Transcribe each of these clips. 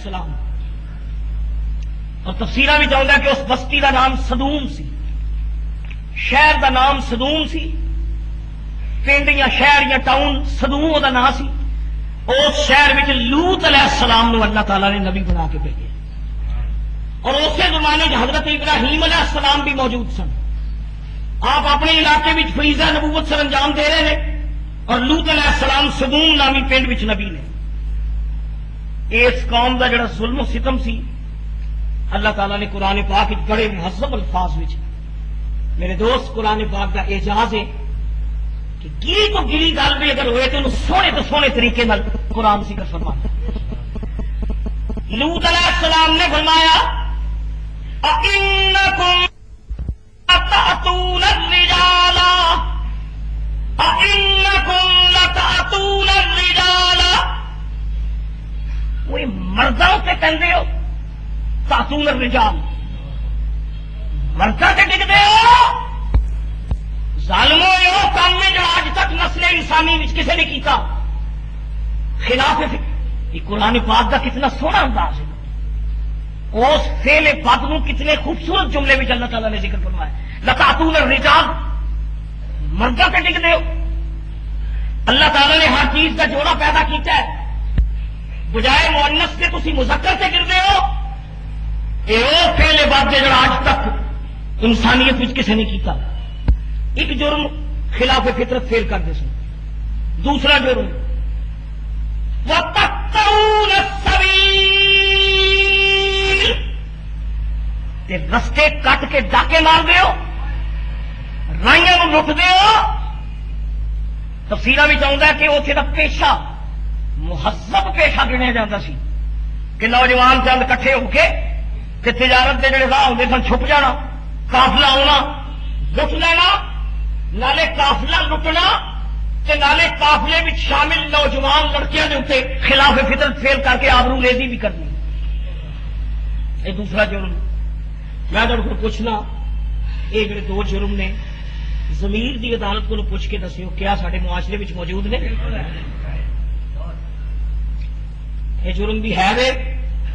السلام، اور تفسیرہ بھی چاہتا کہ اس بستی کا نام سدوم سی، شہر کا نام سدوم سی، پنڈ یا شہر یا ٹاؤن سدوم دا نام سی۔ اس شہر میں لوط علیہ السلام نو اللہ تعالیٰ نے نبی بنا کے بھیجا، اور اسی زمانے میں حضرت ابراہیم علیہ السلام بھی موجود سن۔ آپ اپنے علاقے میں فریضہ نبوت سر انجام دے رہے ہیں، اور لوط علیہ السلام سدوم نامی پنڈ وچ نبی نے۔ اس قوم کا جڑا ظلم و ستم سی، اللہ تعالیٰ نے قرآن پاک وچ بڑے مہذب الفاظ وچ، میرے دوست قرآن پاک کا اعجاز ہے کہ گری تو گری گل بھی اگر ہوئے تو انہوں سونے تو سونے طریقے نال قرآن ذکر فرمایا۔ لوط علیہ السلام نے فرمایا اِنَّكُمْ لَتَأْتُونَ الرِّجَالَ اِنَّكُمْ لَتَأْتُونَ الرِّجَالَ، وہ مردوں سے کہندے ہو تأتون الرجال، مردوں سے ڈگدے ہو، ظالمو یہ کام میں جو آج تک نسل انسانی وچ کسی نے کیتا خلاف یہ قرآن پاک کا کتنا سونا انداز ہے۔ اس فعل بد نو کتنے خوبصورت جملے میں اللہ تعالیٰ نے ذکر فرمایا، لتأتون الرجال، مردوں پہ ٹکتے ہو۔ اللہ تعالیٰ نے ہر چیز کا جوڑا پیدا کیتا ہے، بجائے مؤنث کے تسی مذکر سے گرتے ہو۔ یہ وہ فعل بد ہے جو آج تک انسانیت وچ کسی نے کیتا۔ ایک جرم خلاف فطرت فیل کر دے سن، دوسرا جرم وَتَقْطَعُونَ السَّبِيلَ، تے رستے کٹ کے ڈاکے مار دے ہو، رائیاں کو لٹ دے ہو۔ تفسیرہ بھی چاہتا ہے کہ وہ صرف پیشہ مہذب پیشہ گنیا جاتا سی کہ نوجوان چند کٹھے ہو کے تے تجارت کے جڑے راہ ہوتے سن چھپ جانا، قافلہ آنا، لٹ لینا، نالے قافلہ لٹنا تے نالے قافلے میں شامل نوجوان لڑکیاں دے اوتے خلاف فطرت فیل کر کے آبرو ریزی بھی کرنی۔ یہ دوسرا جرم۔ میں تھوڑے کو پوچھنا، یہ جڑے دو جرم نے ضمیر دی عدالت کو پوچھ کے دسیو کیا سارے معاشرے میں موجود نے؟ یہ جرم بھی ہے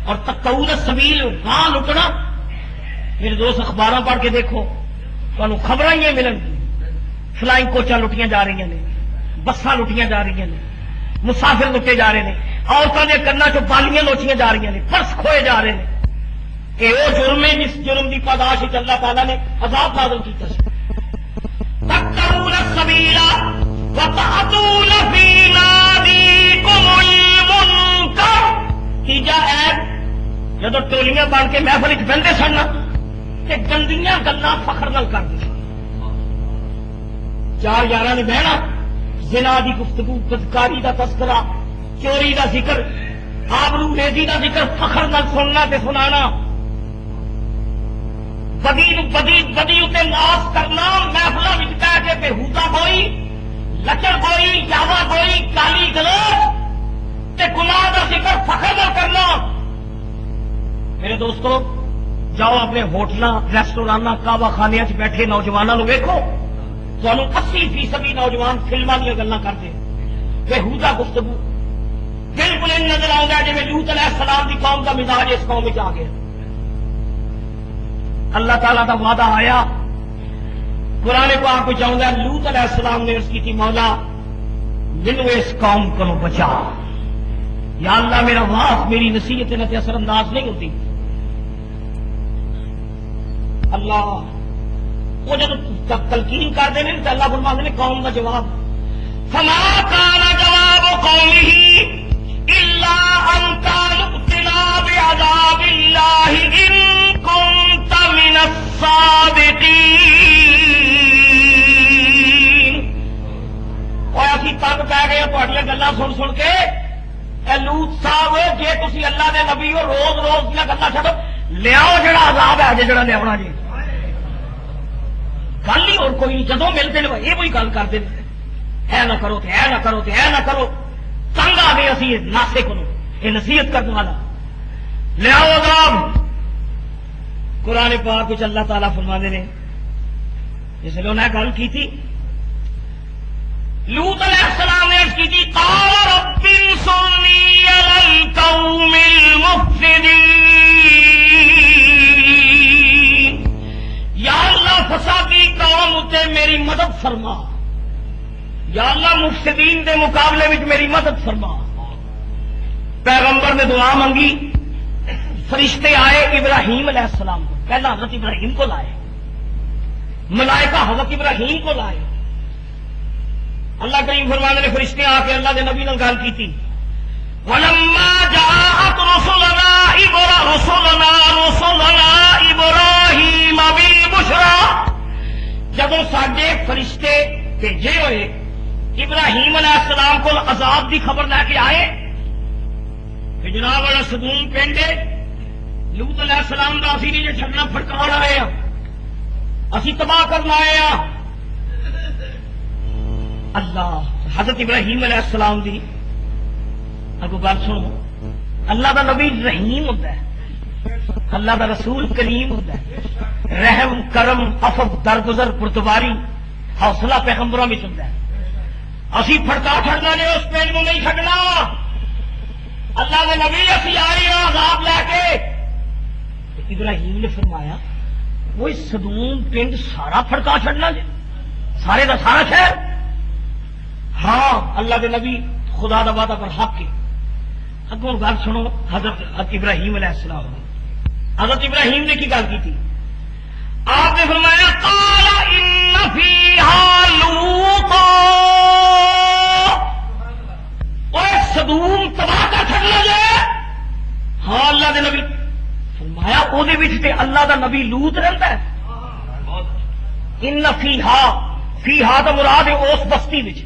اور تقطعون السبیل، راہ لٹنا۔ میرے دوست اخباراں پڑھ کے دیکھو، تمہیں خبراں ہی ملن، فلائنگ کوچاں لٹیاں جا رہی ہیں، بساں لٹیاں جا رہی ہیں، مسافر لٹے جا رہے ہیں، عورتوں کے کنا چ بالیاں لوچیاں جا رہی ہیں، پرس کھوئے جا رہے ہیں۔ کہ وہ جرم ہے جس جرم کی پاداش اللہ تعالیٰ نے عذاب نازل کیتا ہے۔ تقطعون السبیل وتأتون فی نادیکم المنکر، تیجا ہے جب ٹولیاں بن کے محفل وچ بہندے سن تے گندیاں گلاں فخر نال کردے سن۔ چار یاراں نے بہنا، زنا دی گفتگو، بدکاری دا تذکرہ، چوری دا ذکر، آبرو ریزی دا ذکر فخر نال سننا تے سنانا، بدی بدی اتنے ناس کرنا، محفلوں میں کہہ کے بےہودہ گوئی، لچڑ گوئی، جاوا گوئی، گالی گلوچ تے گناہ دا ذکر فخر نال کرنا۔ میرے دوستو جاؤ اپنے ہوٹلاں، ریسٹوراں، کعبہ خانے بیٹھے نوجوانوں ویکھو، تمہیں 80% نوجوان فلماں دیا گلاں کرتے، بےہودہ گفتگو، بالکل نظر آؤں جی لوط علیہ السلام کی قوم کا مزاج اس قوم میں آ گیا۔ اللہ تعالیٰ کا وعدہ آیا، قرآن پاک کو چاہتا ہے، لوط علیہ السلام نے عرض کی تھی مولا مینو اس قوم کو بچا، یا اللہ میرا واس میری نصیحت نہ اثر انداز نہیں ہوتی۔ اللہ وہ جب تلقین کرتے ہیں تو اللہ فرماتے ہیں قوم کا جواب، فما کان جواب قومہ الا ان قالوا ائتنا بعذاب اللہ ان کنت من الصادقین۔ اور اسی تنگ پی گئے تہاڈیاں گلاں سن سن کے، اے لوط صاحب جے تسی اللہ دے نبی ہو، روز روز دیاں گلاں چھڈو، لیاؤ جڑا عذاب ہے جڑا لیاونا جی، گل ہی اور کوئی نہیں۔ جدوں ملتے ہیں یہ وہی گل کرتے ہیں، اے نہ کرو تے اے نہ کرو تے اے نہ کرو، تنگ آ گئے اسی ناسے کو، یہ نصیحت کرنے والا لیاؤ عذاب۔ قرآن پاک کچھ اللہ تعالیٰ فرماتے ہیں، جس نے انہیں گل کی تھی لوط علیہ السلام نے عرض کی تھی، قال رب انصرنی علی القوم المفسدین، فرما، یا اللہ مفسدین دے مقابلے میں میری مدد فرما۔ پیغمبر نے دعا منگی، فرشتے آئے ابراہیم علیہ السلام کو، پہلا حضرت ابراہیم کو لائے، ملائکہ حضرت ابراہیم کو لائے۔ اللہ کریم فرمانے نے فرشتے آ کے اللہ کے نبی نے گل کی تھی، وَلَمَّا جَاءَتْ رُسُلُنَا إِبْرَاهِيمَ بِالْبُشْرَىٰ، جدوں ساڈے فرشتے بھیجے ہوئے ابراہیم علیہ السلام کو عذاب دی خبر لے کے آئے کہ جناب والا سدوم پنڈ لوط علیہ السلام کا اسی نہیں چھڈنا پھڑکاؤ آئے ہاں، اسی تباہ کرنا آئے ہاں۔ اللہ حضرت ابراہیم علیہ السلام دی اگو گل سنو، اللہ دا نبی رحیم ہوتا ہے، اللہ دا رسول کریم ہوتا ہے، رحم کرم عفو درگزر پرتواری حوصلہ پیغمبروں میں ہوتا ہے۔ اسی پھڑکا چھڑنا نے اس پنڈ کو نہیں چھڈنا، اللہ کے نبی اسی آ رہے ہیں عذاب لے کے۔ ابراہیم نے فرمایا وہ سدوم پنڈ سارا پھڑکا چھڑنا جی، سارے دا سارا شہر؟ ہاں اللہ کے نبی خدا دا وعدہ پر حق کے۔ اگوں گل سنو حضرت ابراہیم علیہ السلام نے، حضرت ابراہیم نے کی گل کی تھی؟ آپ نے فرمایا قال ان فیہا لوطا، اوے سدوم تباہ کر چھڈنا جے؟ ہاں اللہ دے نبی فرمایا او دے وچ تے اللہ دا نبی لوط رہندا ہے۔ ان فیہا دا مراد ہے اس بستی وچ،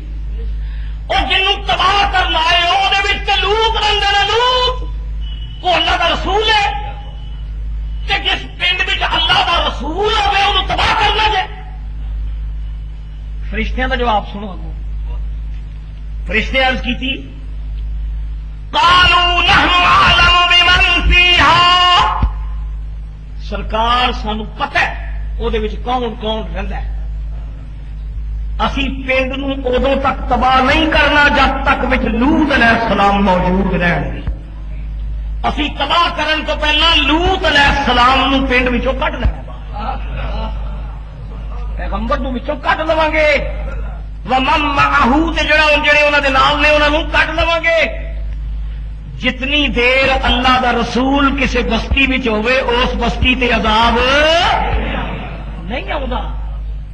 اور جنوں تباہ کرنا ہے وہ لوط رہندے نے، لوط وہ اللہ کا رسول ہے، کہ جس پنڈ میں اللہ کا رسول ہوئے انہوں تباہ کرنا جائے۔ فرشتیاں کا جواب سنو، فرشتے عرض کی تھی قالوا نحن اعلم بمن فیہا، سرکار سانو پتہ ہے وہ کون کون رہندا ہے، اسی پنڈ نو ادو تک تباہ نہیں کرنا جب تک وچ لوط علیہ السلام موجود رہن گے، اسی تباہ کرن تو پہلا لوط علیہ السلام نو پنڈ وچوں کڈ لینا، پیغمبر نو وچوں کڈ لواں گے، ومن معہ تے جڑے انہاں دے نال نے انہاں نو کڈ لواں گے۔ جتنی دیر اللہ دا رسول کسے بستی وچ ہوئے اس بستی تے عذاب نہیں آؤں گا۔